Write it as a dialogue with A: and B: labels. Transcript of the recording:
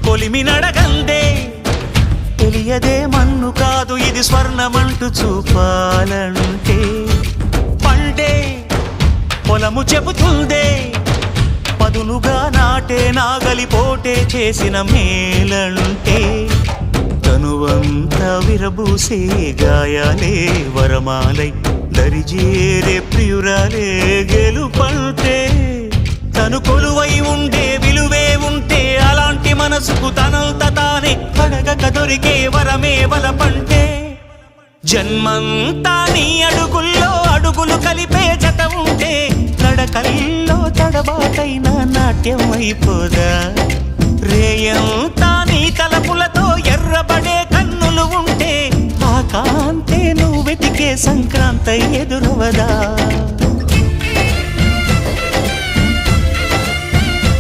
A: కొలిమి నడగందే తెలియదే మన్ను కాదు ఇది స్వర్ణమంటూ చూపాలంటే పండే పొలము చెబుతుందే పదునుగా నాటే నాగలిపోటే చేసిన మేలంటే తనువంతా విరబూసే గాయాలే వరమాలై దరిజేరే ప్రియురాలే గెలుపంటే తను కొలువై ఉండే విలువే ఉంటే అలాంటి మనసుకు తనంత తానే అడగక దొరికే వరమే వలపంటే జన్మంతా నీ అడుగుల్లో అడుగులు కలిపే జత ఉంటే నడకల్లో తడబాటైన నాట్యం అయిపోదా రేయంతా నీ తలపులతో ఎర్రబడే కన్నులు ఉంటే ఆ కాంతే నువ్వు వెతికే సంక్రాంతి ఎదురవదా